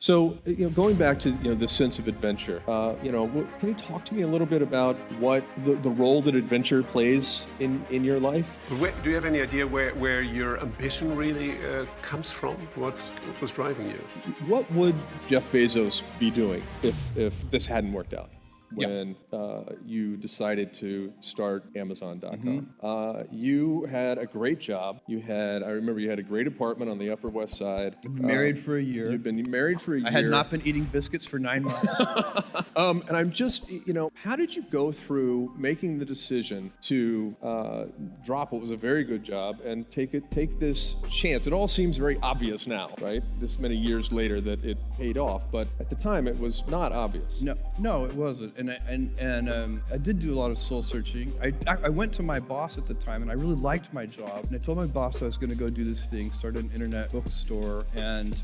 So, going back to this sense of adventure, can you talk to me a little bit about what the role that adventure plays in your life? Do you have any idea where your ambition really comes from? What was driving you? What would Jeff Bezos be doing if this hadn't worked out? When you decided to start Amazon.com. You had a great job. I remember you had a great apartment on the Upper West Side. I've been married for a year. You've been married for a year. I had not been eating biscuits for 9 months. And I'm just, how did you go through making the decision to drop what was a very good job and take this chance? It all seems very obvious now, right? This many years later that it paid off, but at the time it was not obvious. No, it wasn't. And I did do a lot of soul searching. I went to my boss at the time, and I really liked my job. And I told my boss I was going to go do this thing, start an internet bookstore. And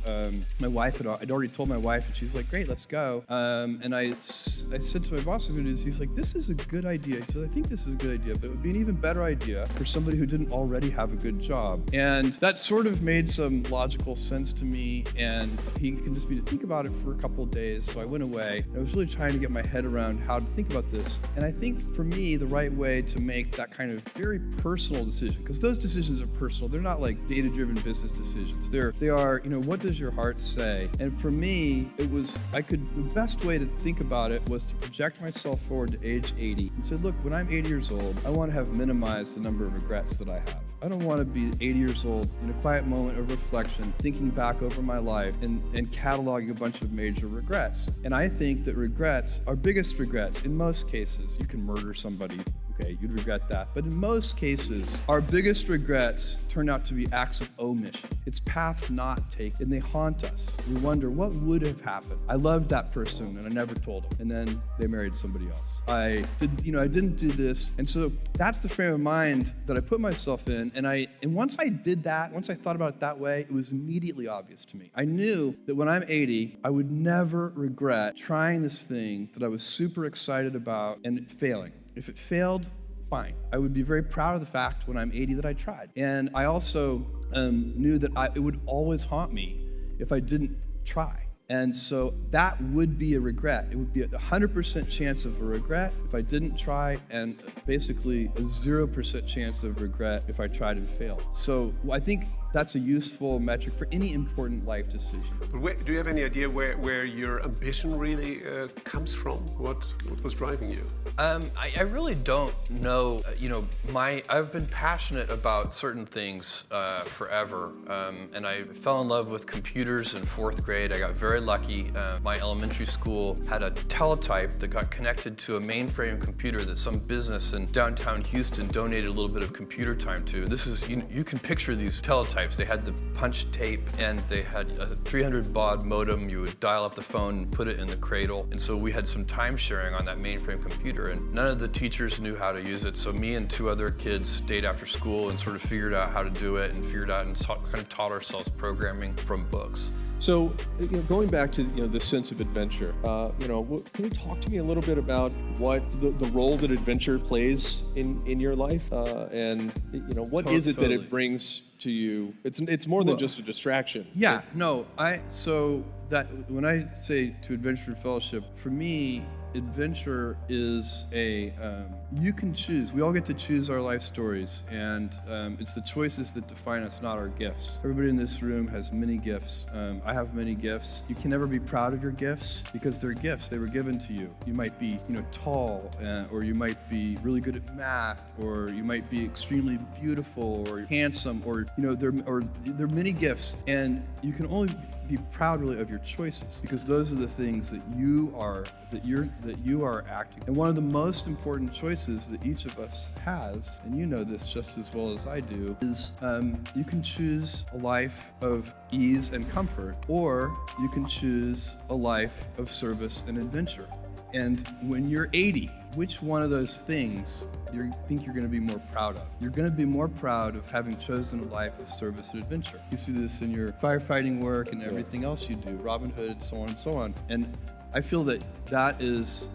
my wife I'd already told my wife, and she's like, "Great, let's go." And I said to my boss, "I was going to do this." He's like, "This is a good idea." He said, "I think this is a good idea, but it would be an even better idea for somebody who didn't already have a good job." And that sort of made some logical sense to me. And he convinced me to think about it for a couple of days. So I went away. I was really trying to get my head around how to think about this. And I think for me, the right way to make that kind of very personal decision, because those decisions are personal, they're not like data-driven business decisions. They are, what does your heart say? And for me, the best way to think about it was to project myself forward to age 80 and say, look, when I'm 80 years old, I want to have minimized the number of regrets that I have. I don't want to be 80 years old in a quiet moment of reflection, thinking back over my life and cataloging a bunch of major regrets. And I think that regrets, our biggest regrets, in most cases, you can murder somebody. Okay, you'd regret that. But in most cases, our biggest regrets turn out to be acts of omission. It's paths not taken, and they haunt us. We wonder, what would have happened? I loved that person, and I never told them. And then they married somebody else. I didn't do this. And so that's the frame of mind that I put myself in. And once I did that, once I thought about it that way, it was immediately obvious to me. I knew that when I'm 80, I would never regret trying this thing that I was super excited about and it failing. If it failed, fine. I would be very proud of the fact when I'm 80 that I tried. And I also knew that it would always haunt me if I didn't try. And so that would be a regret. It would be a 100% chance of a regret if I didn't try, and basically a 0% chance of regret if I tried and failed. So I think that's a useful metric for any important life decision. But do you have any idea where your ambition really comes from? What was driving you? I really don't know. I've been passionate about certain things forever, and I fell in love with computers in 4th grade. I got very lucky. My elementary school had a teletype that got connected to a mainframe computer that some business in downtown Houston donated a little bit of computer time to. This is, you can picture these teletypes. They had the punch tape, and they had a 300 baud modem. You would dial up the phone and put it in the cradle. And so we had some time sharing on that mainframe computer, and none of the teachers knew how to use it. So me and 2 other kids stayed after school and sort of figured out how to do it and kind of taught ourselves programming from books. So, going back to the sense of adventure, can you talk to me a little bit about what the role that adventure plays in your life, and what is it that it brings to you? It's more than just a distraction. Yeah, no. So that when I say to adventure fellowship, for me, adventure is you can choose. We all get to choose our life stories, and it's the choices that define us, not our gifts. Everybody in this room has many gifts. I have many gifts. You can never be proud of your gifts because they're gifts. They were given to you. You might be, tall, or you might be really good at math, or you might be extremely beautiful or handsome, or there are many gifts, and you can only be proud really of your choices, because those are the things that you are acting. And one of the most important choices that each of us has, and you know this just as well as I do, is you can choose a life of ease and comfort, or you can choose a life of service and adventure. And when you're 80, which one of those things you think you're going to be more proud of? You're going to be more proud of having chosen a life of service and adventure. You see this in your firefighting work and everything else you do, Robin Hood, and so on and so on. And I feel that is,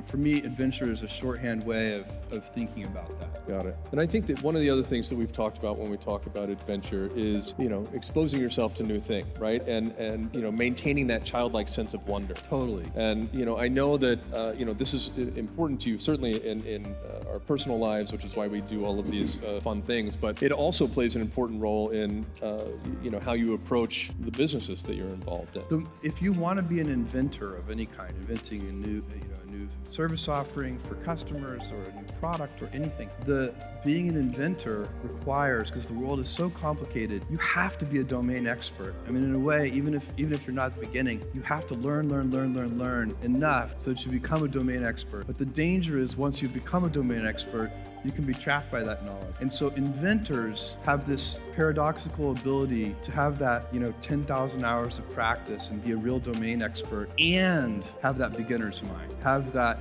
for me, adventure is a shorthand way of thinking about that. Got it. And I think that one of the other things that we've talked about when we talk about adventure is, exposing yourself to new things, right? And maintaining that childlike sense of wonder. Totally. And, I know that, this is important to you, certainly in our personal lives, which is why we do all of these fun things, but it also plays an important role in, how you approach the businesses that you're involved in. If you want to be an inventor of any kind, inventing a new service offering for customers or a new product or anything, being an inventor requires, because the world is so complicated, you have to be a domain expert. I mean, in a way, even if you're not at the beginning, you have to learn enough so that you become a domain expert. But the danger is once you become a domain expert, you can be trapped by that knowledge. And so inventors have this paradoxical ability to have that, 10,000 hours of practice and be a real domain expert and have that beginner's mind, have that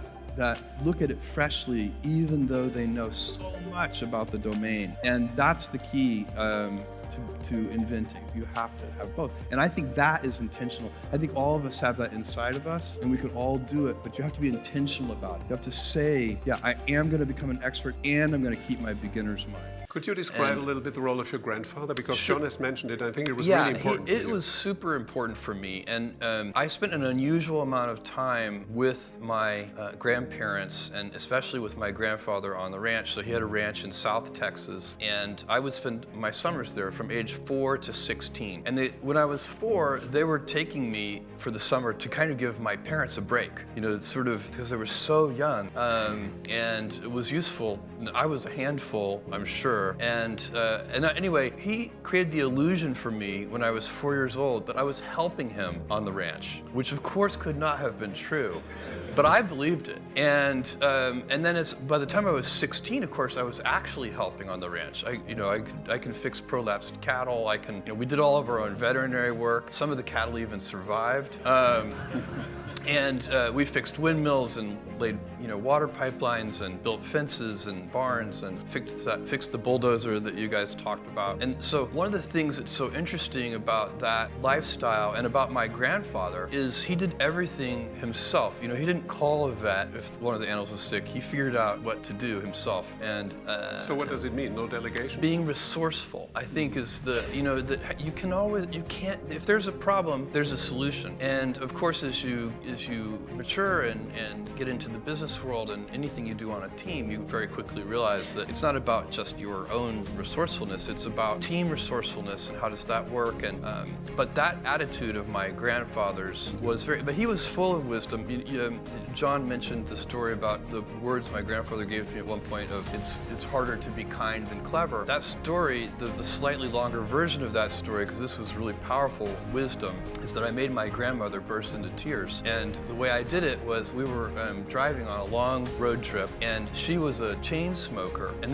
look at it freshly, even though they know so much about the domain. And that's the key to inventing. You have to have both. And I think that is intentional. I think all of us have that inside of us, and we can all do it, but you have to be intentional about it. You have to say, yeah, I am going to become an expert, and I'm going to keep my beginner's mind. Could you describe a little bit the role of your grandfather? Because Sure. John has mentioned it. I think it was really important it for you. was super important for me. And I spent an unusual amount of time with my grandparents, and especially with my grandfather on the ranch. So he had a ranch in South Texas, and I would spend my summers there from age 4 to 16. And when I was 4, they were taking me for the summer to kind of give my parents a break, sort of because they were so young. And it was useful. I was a handful, I'm sure. Anyway, he created the illusion for me when I was 4 years old that I was helping him on the ranch, which of course could not have been true, but I believed it. And then by the time I was 16, of course, I was actually helping on the ranch. I can fix prolapsed cattle. We did all of our own veterinary work. Some of the cattle even survived. And we fixed windmills and laid, water pipelines and built fences and barns and fixed the bulldozer that you guys talked about. And so one of the things that's so interesting about that lifestyle and about my grandfather is he did everything himself. He didn't call a vet if one of the animals was sick. He figured out what to do himself. And So what does it mean? No delegation? being resourceful, I think, is that you can't, if there's a problem, there's a solution. And of course, as you mature and get into the business world and anything you do on a team, you very quickly realize that it's not about just your own resourcefulness, it's about team resourcefulness and how does that work. And but that attitude of my grandfather's was but he was full of wisdom. John mentioned the story about the words my grandfather gave me at one point of it's harder to be kind than clever. That story, the slightly longer version of that story, because this was really powerful wisdom, is that I made my grandmother burst into tears. And the way I did it was we were driving on a long road trip, and she was a chain smoker. And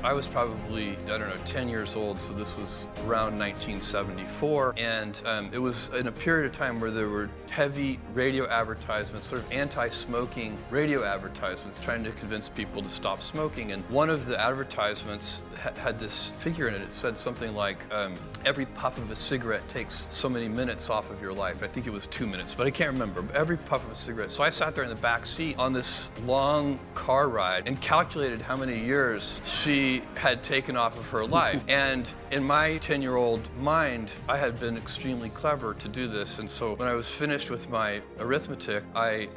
I was probably, 10 years old, so this was around 1974. And it was in a period of time where there were heavy radio advertisements, sort of anti-smoking radio advertisements, trying to convince people to stop smoking. And one of the advertisements had this figure in it. It said something like, every puff of a cigarette takes so many minutes off of your life. I think it was 2 minutes, but I can't remember. Every puff of a cigarette. So I sat there in the back seat on this long car ride and calculated how many years she had taken off of her life. And in my 10-year-old mind, I had been extremely clever to do this. And so when I was finished with my arithmetic, I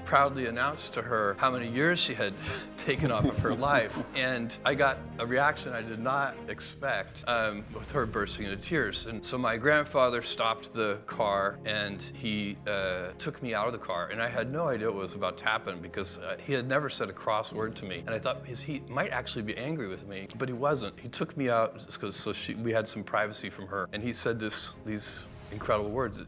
proudly announced to her how many years she had taken off of her life. And I got a reaction I did not expect, with her bursting into tears. And so my grandfather stopped the car and he took me out of the car. And I had no idea what was about to happen because he had never said a cross word to me. And I thought he might actually be angry with me, but he wasn't. He took me out because we had some privacy from her. And he said these incredible words.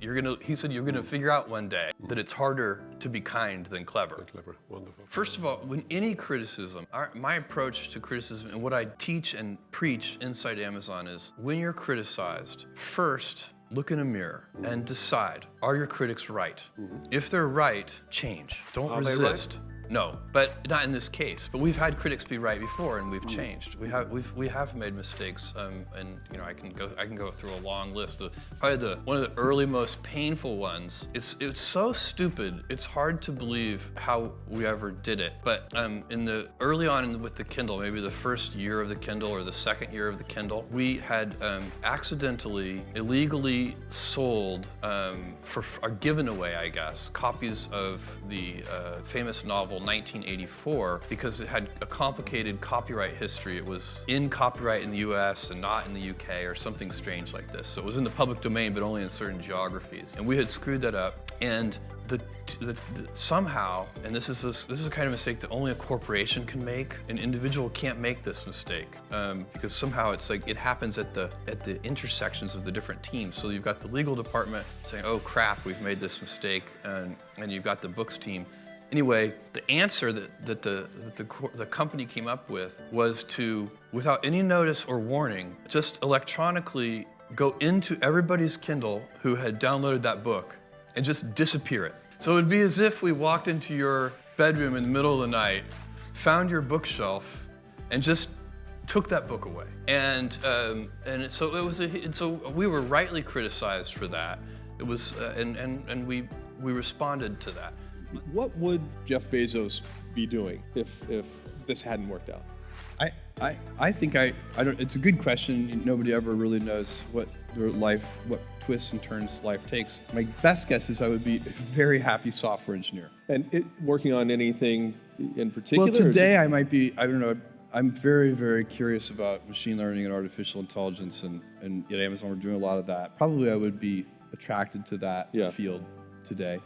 He said, you're gonna figure out one day that it's harder to be kind than clever. Clever, wonderful. First of all, when any criticism, my approach to criticism and what I teach and preach inside Amazon is when you're criticized, first, look in a mirror and decide, are your critics right? If they're right, change. Don't Are they resist. No, but not in this case. But we've had critics be right before, and we've changed. We have made mistakes, and you know I can go through a long list. Probably one of the early most painful ones. It's so stupid. It's hard to believe how we ever did it. But early on with the Kindle, maybe the first year of the Kindle or the second year of the Kindle, we had accidentally, illegally sold or given away, I guess, copies of the famous novel 1984 because it had a complicated copyright history. It was in copyright in the US and not in the UK or something strange like this. So it was in the public domain but only in certain geographies. And we had screwed that up, and somehow, and this is a kind of mistake that only a corporation can make. An individual can't make this mistake because somehow it's like it happens at the intersections of the different teams. So you've got the legal department saying, "Oh crap, we've made this mistake," and you've got the books team. Anyway, the answer that the company came up with was to, without any notice or warning, just electronically go into everybody's Kindle who had downloaded that book and just disappear it. So it would be as if we walked into your bedroom in the middle of the night, found your bookshelf, and just took that book away. And so it was. So we were rightly criticized for that. It was, and we responded to that. What would Jeff Bezos be doing if this hadn't worked out? I think I don't. It's a good question. Nobody ever really knows what twists and turns life takes. My best guess is I would be a very happy software engineer. And working on anything in particular? Well, today I might be. I don't know. I'm very, very curious about machine learning and artificial intelligence, and at Amazon we're doing a lot of that. Probably I would be attracted to that field today.